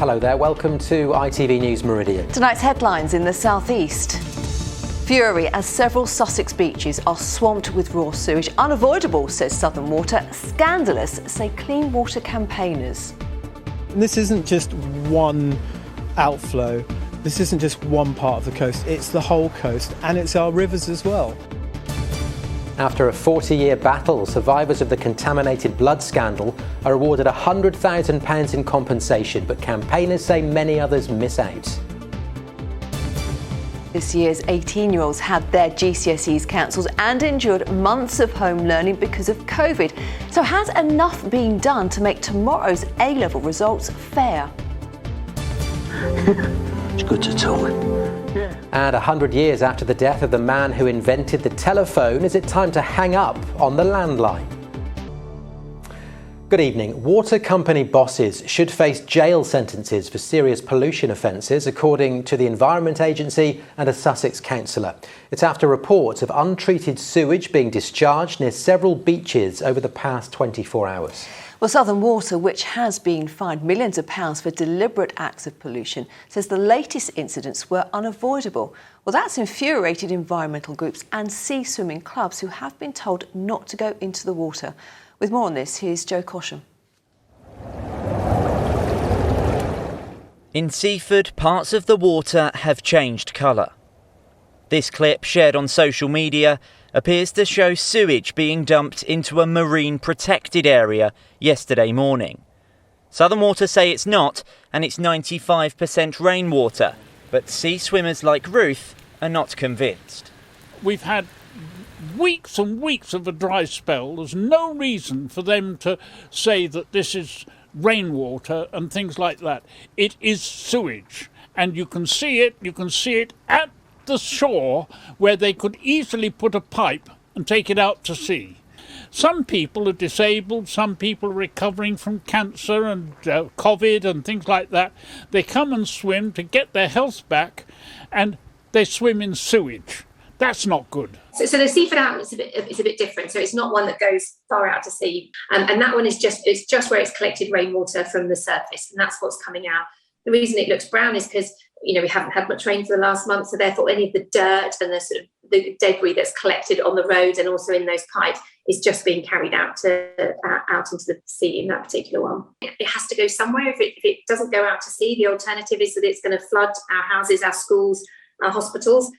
Hello there, welcome to ITV News Meridian. Tonight's headlines in the southeast. Fury as several Sussex beaches are swamped with raw sewage. Unavoidable, says Southern Water. Scandalous, say clean water campaigners. This isn't just one outflow. This isn't just one part of the coast. It's the whole coast, and it's our rivers as well. After a 40-year battle, survivors of the Contaminated blood scandal are awarded £100,000 in compensation, but campaigners say many others miss out. This year's 18-year-olds had their GCSEs cancelled and endured months of home learning because of COVID. So has enough been done to make tomorrow's A-level results fair? It's good to talk. Yeah. And 100 years after the death of the man who invented the telephone, is it time to hang up on the landline? Good evening. Water company bosses should face jail sentences for serious pollution offences, according to the Environment Agency and a Sussex councillor. It's after reports of untreated sewage being discharged near several beaches over the past 24 hours. Well, Southern Water, which has been fined millions of pounds for deliberate acts of pollution, says the latest incidents were unavoidable. Well, that's infuriated environmental groups and sea swimming clubs who have been told not to go into the water. With more on this, here's Joe Cosham. In Seaford, parts of the water have changed colour. This clip, shared on social media, appears to show sewage being dumped into a marine protected area yesterday morning. Southern Water say it's not, and it's 95% rainwater, but sea swimmers like Ruth are not convinced. We've had weeks and weeks of a dry spell. There's no reason for them to say that this is rainwater and things like that. It is sewage, and you can see it at the shore where they could easily put a pipe and take it out to sea. Some people are disabled, some people are recovering from cancer and COVID and things like that. They come and swim to get their health back, and they swim in sewage. That's not good. So the Seaford outlet is a bit different. So it's not one that goes far out to sea, and that one is just where it's collected rainwater from the surface, and that's what's coming out. The reason it looks brown is because we haven't had much rain for the last month, so therefore any of the dirt and the sort of the debris that's collected on the roads and also in those pipes is just being carried out into the sea in that particular one. It has to go somewhere. If it doesn't go out to sea, the alternative is that it's going to flood our houses, our schools, our hospitals.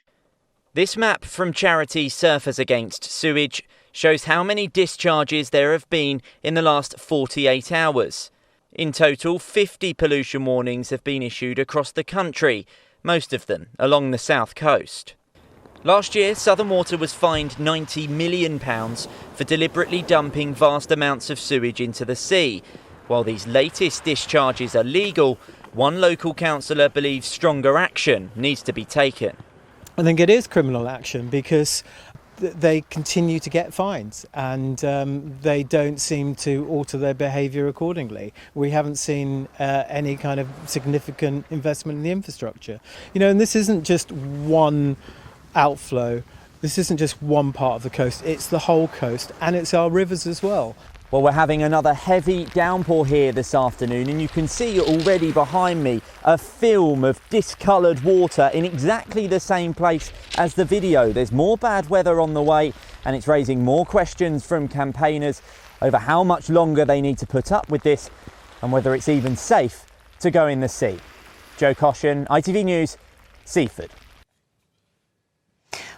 This map from charity Surfers Against Sewage shows how many discharges there have been in the last 48 hours. In total, 50 pollution warnings have been issued across the country, most of them along the south coast. Last year, Southern Water was fined £90 million for deliberately dumping vast amounts of sewage into the sea. While these latest discharges are legal, one local councillor believes stronger action needs to be taken. I think it is criminal action because they continue to get fines and they don't seem to alter their behaviour accordingly. We haven't seen any kind of significant investment in the infrastructure. And this isn't just one outflow. This isn't just one part of the coast. It's the whole coast, and it's our rivers as well. Well, we're having another heavy downpour here this afternoon, and you can see already behind me a film of discoloured water in exactly the same place as the video. There's more bad weather on the way, and it's raising more questions from campaigners over how much longer they need to put up with this and whether it's even safe to go in the sea. Joe Cosham, ITV News, Seaford.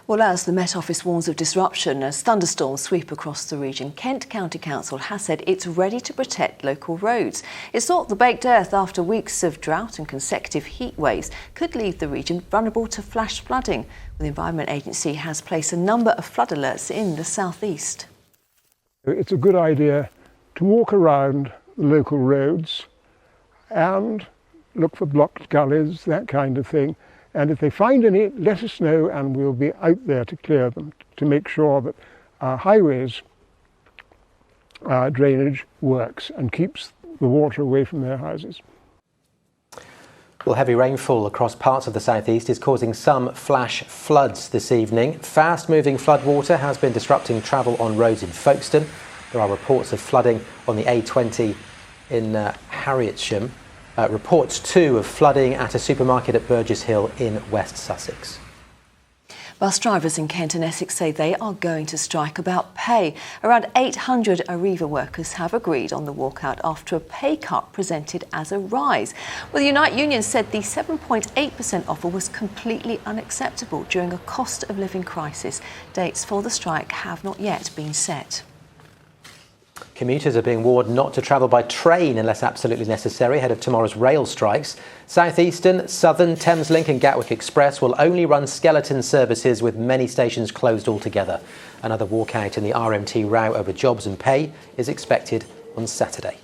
Well, as the Met Office warns of disruption as thunderstorms sweep across the region, Kent County Council has said it's ready to protect local roads. It's thought the baked earth after weeks of drought and consecutive heat waves could leave the region vulnerable to flash flooding. The Environment Agency has placed a number of flood alerts in the southeast. It's a good idea to walk around the local roads and look for blocked gullies, that kind of thing. And if they find any, let us know, and we'll be out there to clear them, to make sure that our highways drainage works and keeps the water away from their houses. Well, heavy rainfall across parts of the southeast is causing some flash floods this evening. Fast-moving floodwater has been disrupting travel on roads in Folkestone. There are reports of flooding on the A20 in Harrietsham. Reports too of flooding at a supermarket at Burgess Hill in West Sussex. Bus drivers in Kent and Essex say they are going to strike about pay. Around 800 Arriva workers have agreed on the walkout after a pay cut presented as a rise. Well, the Unite Union said the 7.8% offer was completely unacceptable during a cost of living crisis. Dates for the strike have not yet been set. Commuters are being warned not to travel by train unless absolutely necessary ahead of tomorrow's rail strikes. South Eastern, Southern, Thameslink and Gatwick Express will only run skeleton services with many stations closed altogether. Another walkout in the RMT row over jobs and pay is expected on Saturday.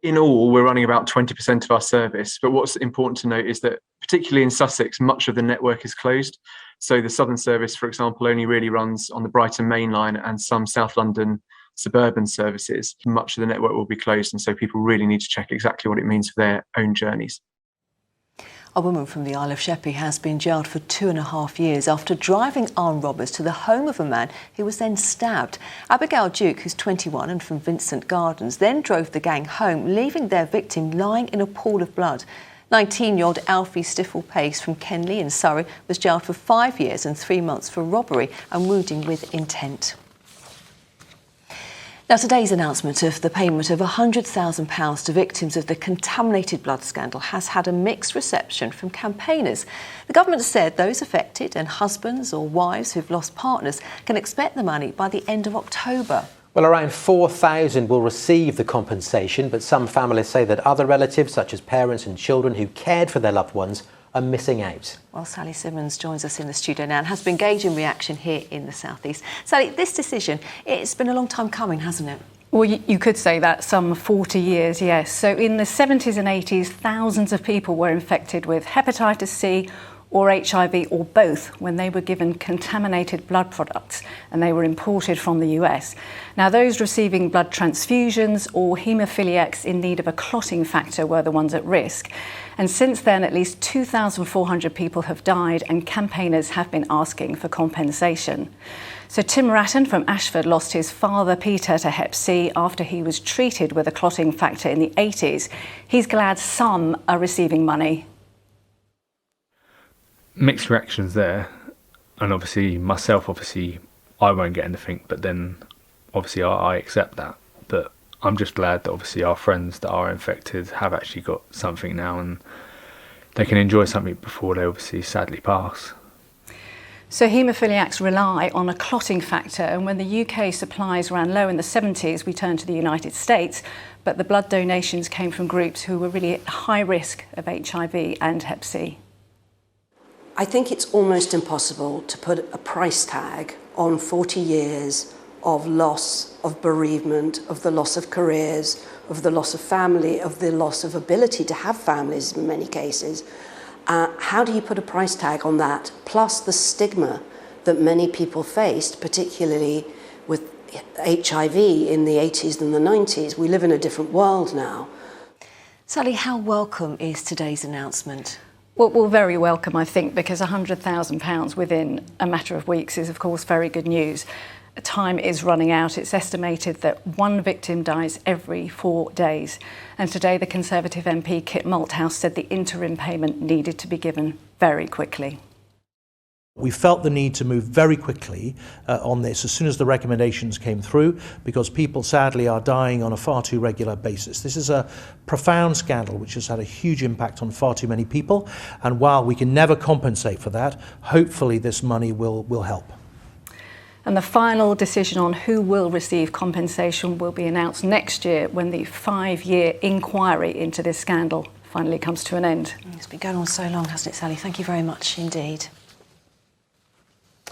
In all, we're running about 20% of our service, but what's important to note is that particularly in Sussex, much of the network is closed. So the Southern service, for example, only really runs on the Brighton Main Line and some South London suburban services. Much of the network will be closed, and so people really need to check exactly what it means for their own journeys. A woman from the Isle of Sheppey has been jailed for 2.5 years after driving armed robbers to the home of a man who was then stabbed. Abigail Duke, who's 21 and from Vincent Gardens, then drove the gang home, leaving their victim lying in a pool of blood. 19-year-old Alfie Stiffle-Pace from Kenley in Surrey was jailed for 5 years and 3 months for robbery and wounding with intent. Now, today's announcement of the payment of £100,000 to victims of the Contaminated blood scandal has had a mixed reception from campaigners. The government said those affected and husbands or wives who've lost partners can expect the money by the end of October. Well, around 4,000 will receive the compensation, but some families say that other relatives, such as parents and children who cared for their loved ones, are missing out. Well, Sally Simmons joins us in the studio now and has been gauging reaction here in the South East. Sally, this decision, it's been a long time coming, hasn't it? Well, you could say that, some 40 years, yes. So in the 70s and 80s, thousands of people were infected with hepatitis C or HIV or both when they were given contaminated blood products and they were imported from the US. Now, those receiving blood transfusions or haemophiliacs in need of a clotting factor were the ones at risk. And since then, at least 2,400 people have died and campaigners have been asking for compensation. So Tim Ratton from Ashford lost his father Peter to Hep C after he was treated with a clotting factor in the 80s. He's glad some are receiving money. Mixed reactions there, and obviously myself, I won't get anything, but then obviously I accept that. But I'm just glad that obviously our friends that are infected have actually got something now and they can enjoy something before they obviously sadly pass. So haemophiliacs rely on a clotting factor, and when the UK supplies ran low in the 70s, we turned to the United States, but the blood donations came from groups who were really at high risk of HIV and Hep C. I think it's almost impossible to put a price tag on 40 years of loss, of bereavement, of the loss of careers, of the loss of family, of the loss of ability to have families in many cases. How do you put a price tag on that? Plus the stigma that many people faced, particularly with HIV in the 80s and the 90s. We live in a different world now. Sally, how welcome is today's announcement? Well, very welcome, I think, because £100,000 within a matter of weeks is, of course, very good news. Time is running out. It's estimated that one victim dies every 4 days. And today, the Conservative MP Kit Malthouse said the interim payment needed to be given very quickly. We felt the need to move very quickly on this as soon as the recommendations came through, because people sadly are dying on a far too regular basis. This is a profound scandal which has had a huge impact on far too many people, and while we can never compensate for that, hopefully this money will help. And the final decision on who will receive compensation will be announced next year when the 5-year inquiry into this scandal finally comes to an end. It's been going on so long, hasn't it, Sally? Thank you very much indeed.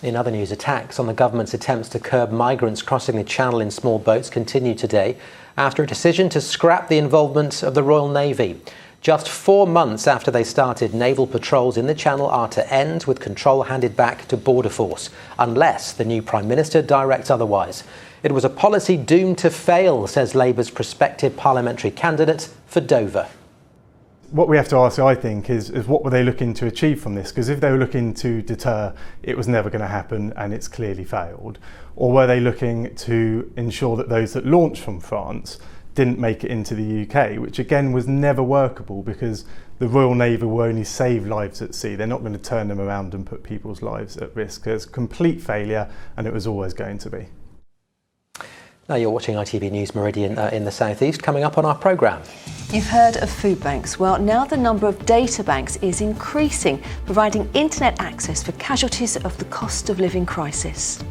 In other news, attacks on the government's attempts to curb migrants crossing the Channel in small boats continue today after a decision to scrap the involvement of the Royal Navy. Just 4 months after they started, naval patrols in the Channel are to end, with control handed back to Border Force, unless the new Prime Minister directs otherwise. It was a policy doomed to fail, says Labour's prospective parliamentary candidate for Dover. What we have to ask, I think, is what were they looking to achieve from this? Because if they were looking to deter, it was never going to happen and it's clearly failed. Or were they looking to ensure that those that launched from France didn't make it into the UK, which again was never workable because the Royal Navy will only save lives at sea. They're not going to turn them around and put people's lives at risk. There's complete failure, and it was always going to be. Now you're watching ITV News Meridian in the South East. Coming up on our programme. You've heard of food banks. Well, now the number of data banks is increasing, providing internet access for casualties of the cost of living crisis.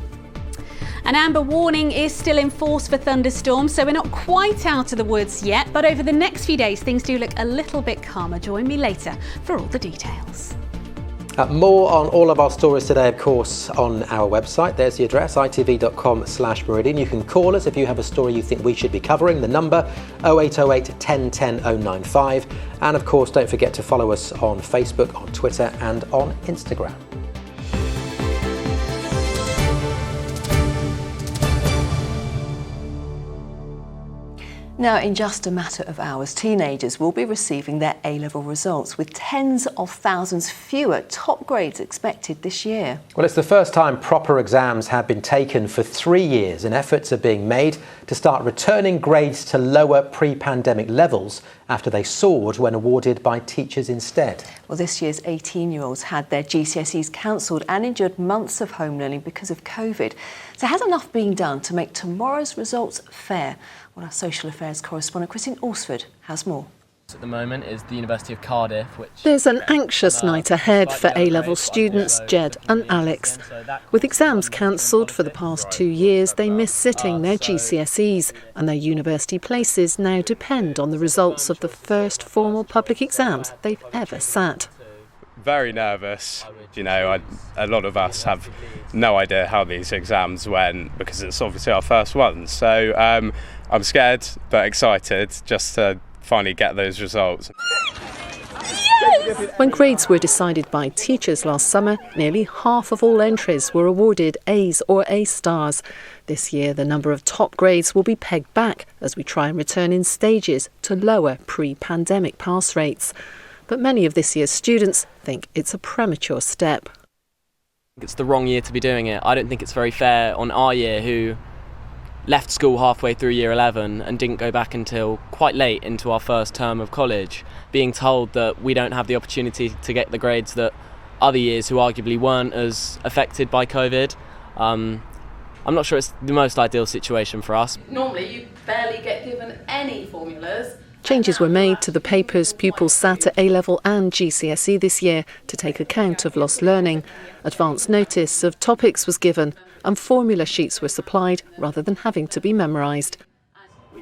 An amber warning is still in force for thunderstorms, so we're not quite out of the woods yet, but over the next few days things do look a little bit calmer. Join me later for all the details. More on all of our stories today, of course, on our website. There's the address, itv.com/Meridian. You can call us if you have a story you think we should be covering. The number 0808 1010 095. And of course, don't forget to follow us on Facebook, on Twitter and on Instagram. Now, in just a matter of hours, teenagers will be receiving their A-level results with tens of thousands fewer top grades expected this year. Well, it's the first time proper exams have been taken for 3 years, and efforts are being made to start returning grades to lower pre-pandemic levels after they soared when awarded by teachers instead. Well, this year's 18-year-olds had their GCSEs cancelled and endured months of home learning because of COVID. So has enough been done to make tomorrow's results fair? Well, our social affairs correspondent Christine Alsford has more. At the moment is the University of Cardiff, which... There's an anxious night ahead for A-level students Jed and Alex. With exams cancelled for the past 2 years, they miss sitting their GCSEs, and their university places now depend on the results of the first formal public exams they've ever sat. Very nervous. You know, a lot of us have no idea how these exams went because it's obviously our first one. So I'm scared but excited just to finally get those results. Yes! When grades were decided by teachers last summer, nearly half of all entries were awarded A's or A stars. This year, the number of top grades will be pegged back as we try and return in stages to lower pre-pandemic pass rates. But many of this year's students think it's a premature step. It's the wrong year to be doing it. I don't think it's very fair on our year, who left school halfway through year 11 and didn't go back until quite late into our first term of college, being told that we don't have the opportunity to get the grades that other years who arguably weren't as affected by COVID. I'm not sure it's the most ideal situation for us. Normally you barely get given any formulas. Changes were made to the papers pupils sat at A-level and GCSE this year to take account of lost learning. Advance notice of topics was given and formula sheets were supplied rather than having to be memorised.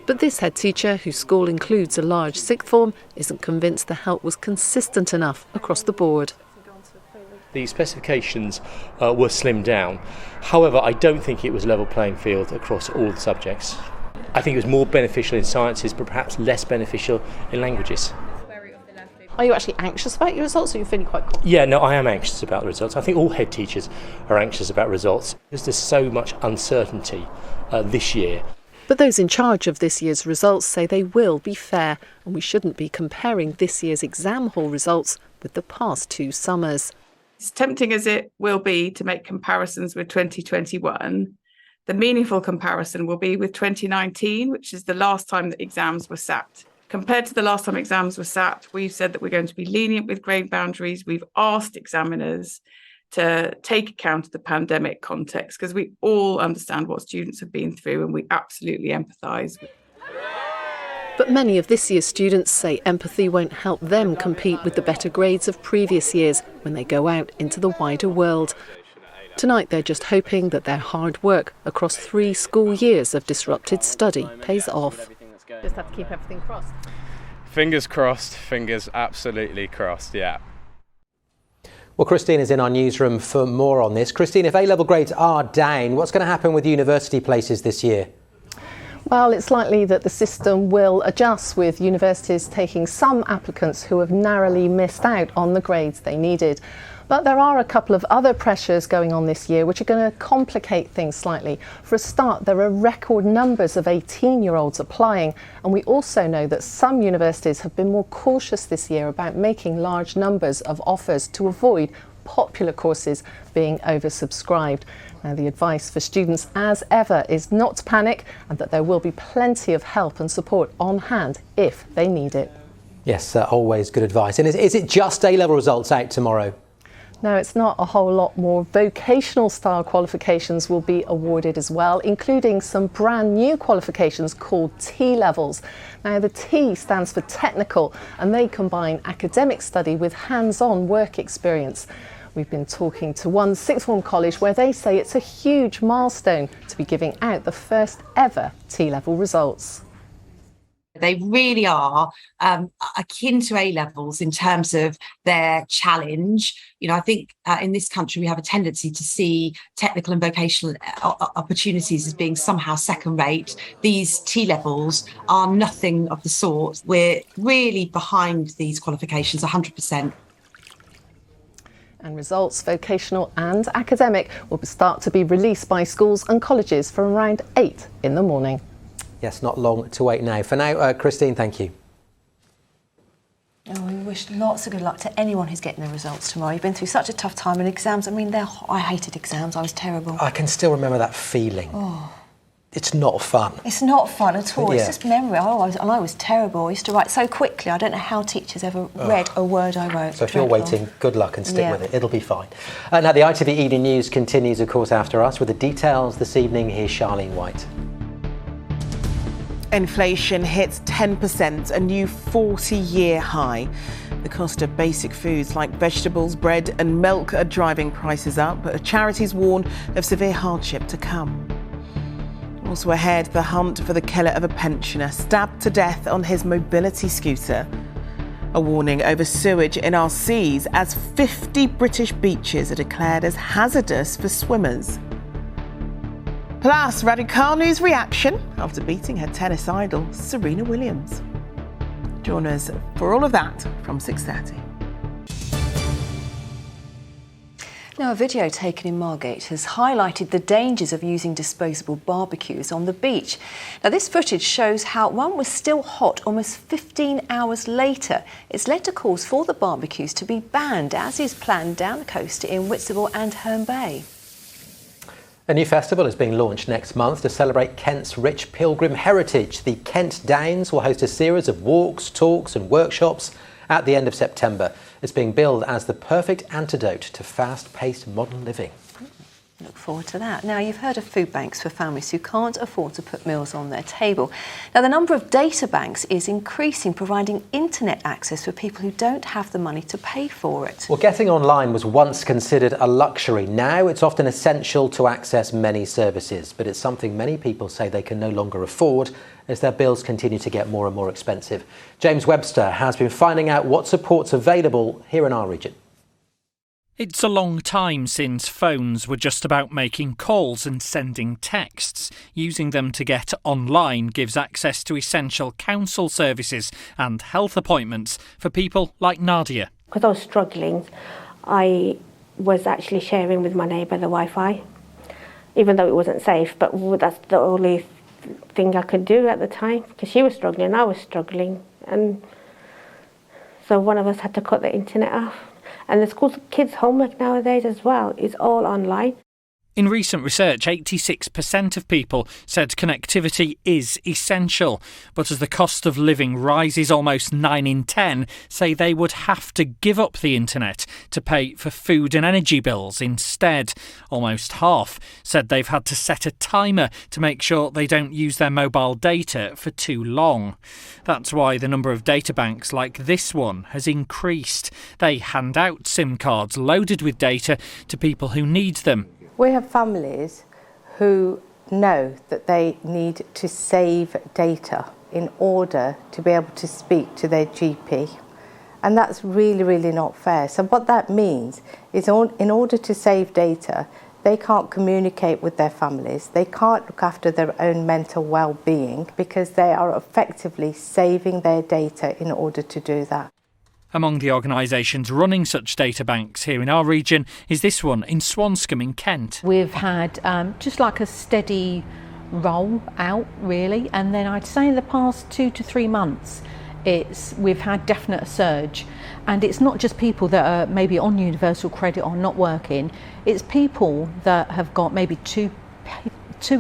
But this head teacher, whose school includes a large sixth form, isn't convinced the help was consistent enough across the board. The specifications were slimmed down. However, I don't think it was a level playing field across all the subjects. I think it was more beneficial in sciences, but perhaps less beneficial in languages. Are you actually anxious about your results, or are you feeling quite confident? Yeah, no, I am anxious about the results. I think all head teachers are anxious about results because there's so much uncertainty this year. But those in charge of this year's results say they will be fair, and we shouldn't be comparing this year's exam hall results with the past 2 summers. As tempting as it will be to make comparisons with 2021, the meaningful comparison will be with 2019, which is the last time that exams were sat. Compared to the last time exams were sat, we've said that we're going to be lenient with grade boundaries. We've asked examiners to take account of the pandemic context because we all understand what students have been through and we absolutely empathise. But many of this year's students say empathy won't help them compete with the better grades of previous years when they go out into the wider world. Tonight they're just hoping that their hard work across 3 school years of disrupted study pays off. Just have to keep everything crossed. Fingers crossed, fingers absolutely crossed, yeah. Well, Christine is in our newsroom for more on this. Christine, if A-level grades are down, what's going to happen with university places this year? Well, it's likely that the system will adjust, with universities taking some applicants who have narrowly missed out on the grades they needed. But there are a couple of other pressures going on this year which are going to complicate things slightly. For a start, there are record numbers of 18-year-olds applying, and we also know that some universities have been more cautious this year about making large numbers of offers to avoid popular courses being oversubscribed. Now, the advice for students, as ever, is not to panic and that there will be plenty of help and support on hand if they need it. Yes, always good advice. And is it just A-level results out tomorrow? No, it's not a whole lot more. Vocational style qualifications will be awarded as well, including some brand new qualifications called T-levels. Now, the T stands for technical, and they combine academic study with hands-on work experience. We've been talking to one sixth form college where they say it's a huge milestone to be giving out the first ever T-level results. They really are akin to A-levels in terms of their challenge. You know, I think in this country we have a tendency to see technical and vocational opportunities as being somehow second rate. These T-levels are nothing of the sort. We're really behind these qualifications 100%. And results, vocational and academic, will start to be released by schools and colleges from around 8 in the morning. Yes, not long to wait now. For now, Christine, thank you. Oh, we wish lots of good luck to anyone who's getting their results tomorrow. You've been through such a tough time, and exams, I mean, I hated exams. I was terrible. I can still remember that feeling. Oh. It's not fun. It's not fun at all. Yeah. It's just memory. I was terrible. I used to write so quickly. I don't know how teachers ever read a word I wrote. So if you're waiting, good luck and stick with it. It'll be fine. Now, the ITV Evening News continues, of course, after us. With the details this evening, here's Charlene White. Inflation hits 10%, a new 40-year high. The cost of basic foods like vegetables, bread and milk are driving prices up, but charities warn of severe hardship to come. Also ahead, the hunt for the killer of a pensioner stabbed to death on his mobility scooter. A warning over sewage in our seas as 50 British beaches are declared as hazardous for swimmers. Plus, Raducanu's reaction after beating her tennis idol, Serena Williams. Join us for all of that from 6:30. Now, a video taken in Margate has highlighted the dangers of using disposable barbecues on the beach. Now, this footage shows how one was still hot almost 15 hours later. It's led to calls for the barbecues to be banned, as is planned down the coast in Whitstable and Herne Bay. A new festival is being launched next month to celebrate Kent's rich pilgrim heritage. The Kent Downs will host a series of walks, talks and workshops at the end of September. It's being billed as the perfect antidote to fast-paced modern living. Look forward to that. Now, you've heard of food banks for families who can't afford to put meals on their table. Now, the number of data banks is increasing, providing internet access for people who don't have the money to pay for it. Well, getting online was once considered a luxury. Now it's often essential to access many services, but it's something many people say they can no longer afford as their bills continue to get more and more expensive. James Webster has been finding out what support's available here in our region. It's a long time since phones were just about making calls and sending texts. Using them to get online gives access to essential council services and health appointments for people like Nadia. Because I was struggling, I was actually sharing with my neighbour the Wi-Fi, even though it wasn't safe, but that's the only thing I could do at the time, because she was struggling, I was struggling, and so one of us had to cut the internet off. And the school kids' homework nowadays as well is all online. In recent research, 86% of people said connectivity is essential. But as the cost of living rises, almost 9 in 10 say they would have to give up the internet to pay for food and energy bills instead. Almost half said they've had to set a timer to make sure they don't use their mobile data for too long. That's why the number of data banks like this one has increased. They hand out SIM cards loaded with data to people who need them. We have families who know that they need to save data in order to be able to speak to their GP. And that's really, really not fair. So what that means is in order to save data, they can't communicate with their families. They can't look after their own mental well-being because they are effectively saving their data in order to do that. Among the organisations running such data banks here in our region is this one in Swanscombe in Kent. We've had just like a steady roll out really, and then I'd say in the past 2 to 3 months we've had definite surge, and it's not just people that are maybe on universal credit or not working, it's people that have got maybe two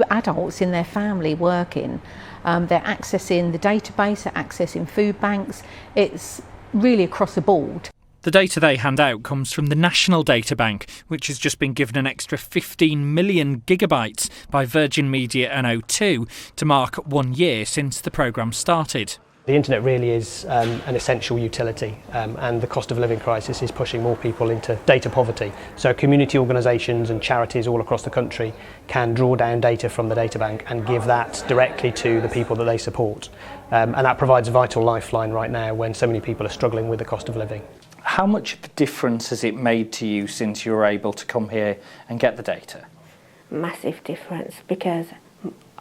adults in their family working. They're accessing the database, they're accessing food banks. It's really across the board. The data they hand out comes from the National Data Bank, which has just been given an extra 15 million gigabytes by Virgin Media and O2 to mark 1 year since the programme started. The internet really is an essential utility, and the cost of living crisis is pushing more people into data poverty. So community organisations and charities all across the country can draw down data from the data bank and give that directly to the people that they support. And that provides a vital lifeline right now when so many people are struggling with the cost of living. How much of a difference has it made to you since you were able to come here and get the data? Massive difference, because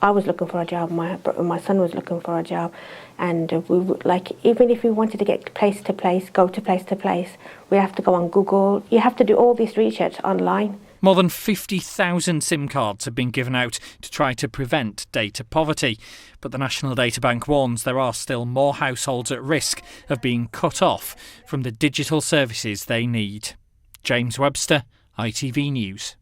I was looking for a job, my son was looking for a job, and we would, even if we wanted to get place to place, go to place, we have to go on Google. You have to do all this research online. More than 50,000 SIM cards have been given out to try to prevent data poverty. But the National Data Bank warns there are still more households at risk of being cut off from the digital services they need. James Webster, ITV News.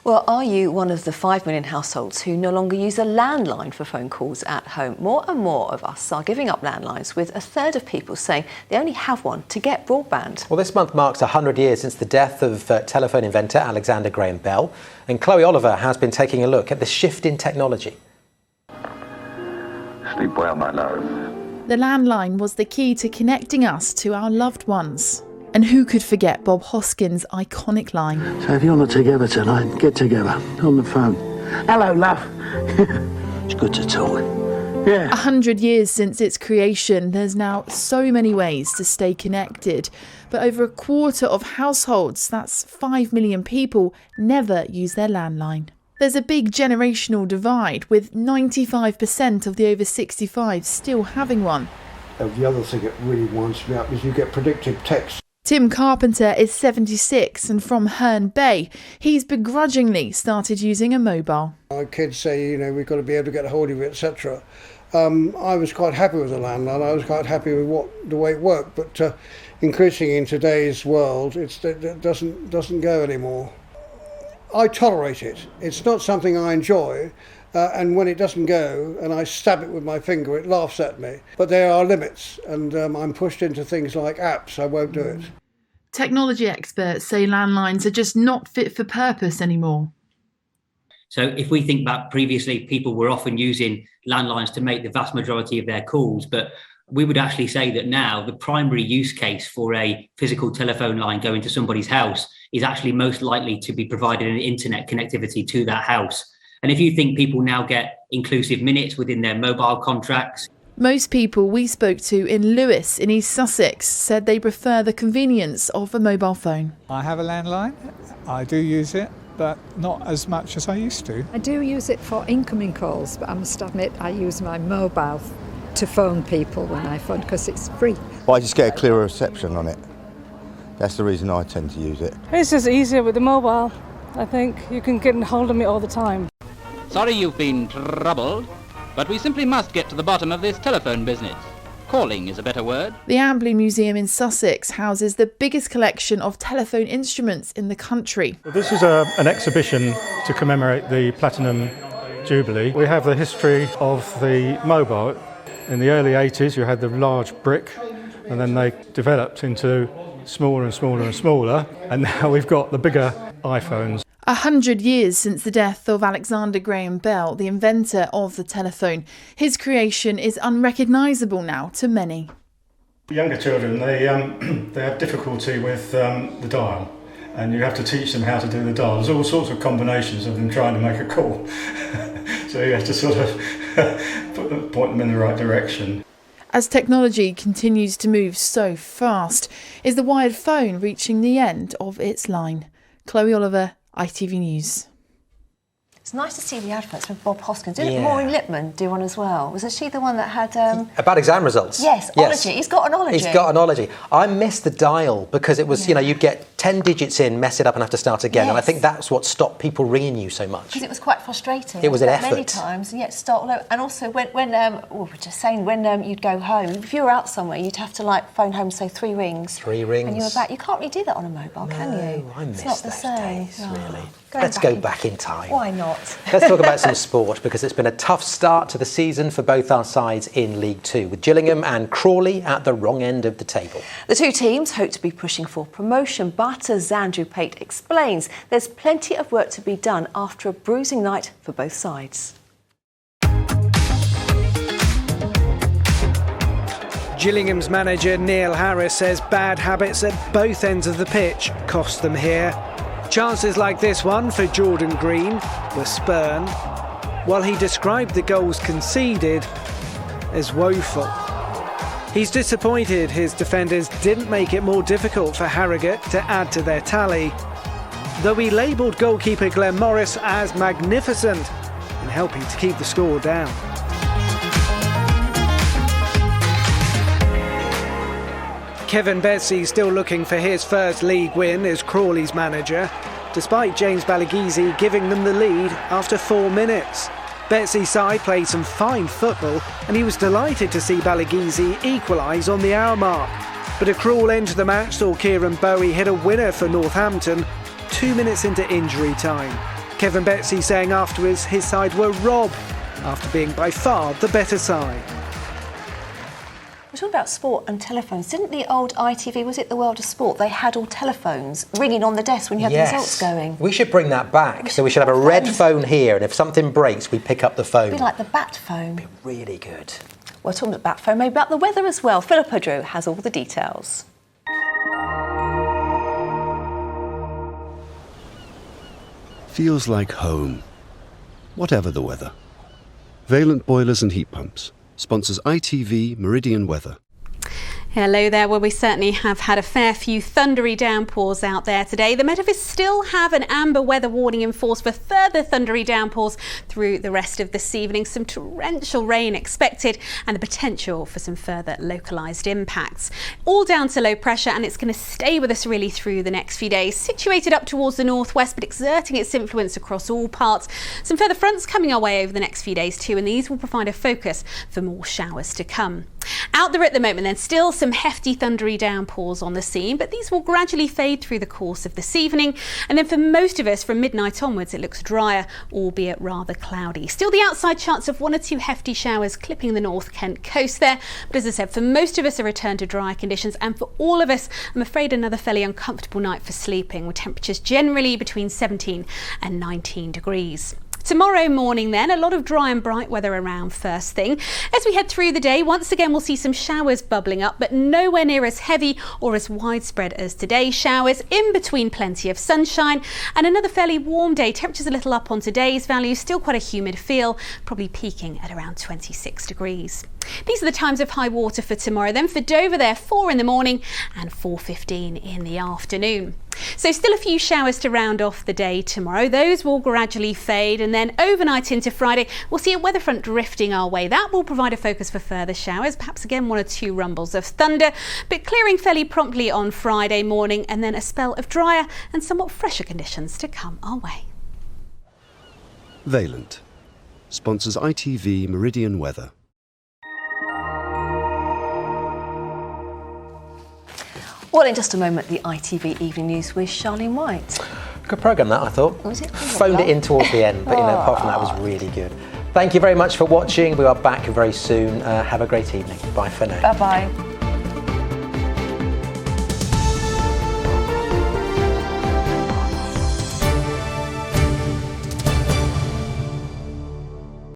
Well, are you one of the 5 million households who no longer use a landline for phone calls at home? More and more of us are giving up landlines, with a third of people saying they only have one to get broadband. Well, this month marks 100 years since the death of telephone inventor Alexander Graham Bell, and Chloe Oliver has been taking a look at the shift in technology. Sleep well, my love. The landline was the key to connecting us to our loved ones. And who could forget Bob Hoskins' iconic line? So if you want to together tonight, get together on the phone. Hello, love. It's good to talk. Yeah. 100 years since its creation, there's now so many ways to stay connected. But over a quarter of households, that's 5 million people, never use their landline. There's a big generational divide, with 95% of the over 65s still having one. The other thing that really winds me up is you get predictive text. Tim Carpenter is 76 and from Herne Bay. He's begrudgingly started using a mobile. Our kids say, we've got to be able to get a hold of it, etc. I was quite happy with the landline. I was quite happy with the way it worked. But increasingly in today's world, it doesn't go anymore. I tolerate it. It's not something I enjoy. And when it doesn't go and I stab it with my finger, it laughs at me. But there are limits, and I'm pushed into things like apps. I won't do it. Technology experts say landlines are just not fit for purpose anymore. So if we think back previously, people were often using landlines to make the vast majority of their calls, but we would actually say that now the primary use case for a physical telephone line going to somebody's house is actually most likely to be providing an internet connectivity to that house. And if you think people now get inclusive minutes within their mobile contracts. Most people we spoke to in Lewes in East Sussex said they prefer the convenience of a mobile phone. I have a landline. I do use it, but not as much as I used to. I do use it for incoming calls, but I must admit I use my mobile to phone people when I phone because it's free. Well, I just get a clearer reception on it. That's the reason I tend to use it. It's just easier with the mobile. I think you can get hold of me all the time. Sorry you've been troubled, but we simply must get to the bottom of this telephone business. Calling is a better word. The Ambley Museum in Sussex houses the biggest collection of telephone instruments in the country. Well, this is an exhibition to commemorate the Platinum Jubilee. We have the history of the mobile. In the early 80s, you had the large brick, and then they developed into smaller and smaller and smaller, and now we've got the bigger iPhones. 100 years since the death of Alexander Graham Bell, the inventor of the telephone. His creation is unrecognisable now to many. Younger children, they have difficulty with the dial, and you have to teach them how to do the dial. There's all sorts of combinations of them trying to make a call. So you have to sort of point them in the right direction. As technology continues to move so fast, is the wired phone reaching the end of its line? Chloe Oliver, ITV News. It's nice to see the adverts with Bob Hoskins. Didn't Maureen Lipman do one as well? Wasn't she the one that had... About exam results? Yes, ology. He's got an ology. He's got an ology. I missed the dial because it was, you'd get 10 digits in, mess it up and have to start again. And I think that's what stopped people ringing you so much. Because it was quite frustrating. It was an effort. Many times, and yet start all over. And also when you'd go home, if you were out somewhere, you'd have to phone home, say 3 rings. 3 rings. And you were back. You can't really do that on a mobile, can you? I miss it's not the those same. days, really. Let's go back in time. Why not? Let's talk about some sport, because it's been a tough start to the season for both our sides in League Two, with Gillingham and Crawley at the wrong end of the table. The two teams hope to be pushing for promotion, but as Andrew Pate explains, there's plenty of work to be done after a bruising night for both sides. Gillingham's manager Neil Harris says bad habits at both ends of the pitch cost them here. Chances like this one for Jordan Green were spurned, while he described the goals conceded as woeful. He's disappointed his defenders didn't make it more difficult for Harrogate to add to their tally, though he labelled goalkeeper Glenn Morris as magnificent in helping to keep the score down. Kevin Betsy still looking for his first league win as Crawley's manager, despite James Balagizi giving them the lead after 4 minutes. Betsy's side played some fine football and he was delighted to see Balagizi equalise on the hour mark. But a cruel end to the match saw Kieran Bowie hit a winner for Northampton 2 minutes into injury time. Kevin Betsy saying afterwards his side were robbed after being by far the better side. We're talking about sport and telephones. Didn't the old ITV, was it the World of Sport, they had all telephones ringing on the desk when you had the results going? We should bring that back. So we should have a red phone here, and if something breaks, we pick up the phone. It'd be like the bat phone. It'd be really good. We're talking about bat phone, maybe about the weather as well. Philippa Drew has all the details. Feels like home, whatever the weather. Valent Boilers and Heat Pumps sponsors ITV Meridian Weather. Hello there. Well, we certainly have had a fair few thundery downpours out there today. The Met Office still have an amber weather warning in force for further thundery downpours through the rest of this evening. Some torrential rain expected and the potential for some further localised impacts. All down to low pressure, and it's going to stay with us really through the next few days. Situated up towards the northwest, but exerting its influence across all parts. Some further fronts coming our way over the next few days too, and these will provide a focus for more showers to come. Out there at the moment then, still some hefty thundery downpours on the scene, but these will gradually fade through the course of this evening. And then for most of us from midnight onwards, it looks drier, albeit rather cloudy. Still the outside chance of 1 or 2 hefty showers clipping the North Kent coast there. But as I said, for most of us a return to drier conditions, and for all of us, I'm afraid another fairly uncomfortable night for sleeping, with temperatures generally between 17 and 19 degrees. Tomorrow morning then, a lot of dry and bright weather around first thing. As we head through the day, once again we'll see some showers bubbling up, but nowhere near as heavy or as widespread as today's showers. In between, plenty of sunshine and another fairly warm day. Temperatures a little up on today's values, still quite a humid feel, probably peaking at around 26 degrees. These are the times of high water for tomorrow then. For Dover there, 4 in the morning and 4:15 in the afternoon. So still a few showers to round off the day tomorrow. Those will gradually fade, and then overnight into Friday we'll see a weather front drifting our way. That will provide a focus for further showers, perhaps again 1 or 2 rumbles of thunder, but clearing fairly promptly on Friday morning, and then a spell of drier and somewhat fresher conditions to come our way. Valent sponsors ITV Meridian Weather. Well, in just a moment, the ITV Evening News with Charlene White. Good programme that, I thought. Was it? Phoned it in towards the end, but apart from that, it was really good. Thank you very much for watching. We are back very soon. Have a great evening. Bye for now. Bye-bye.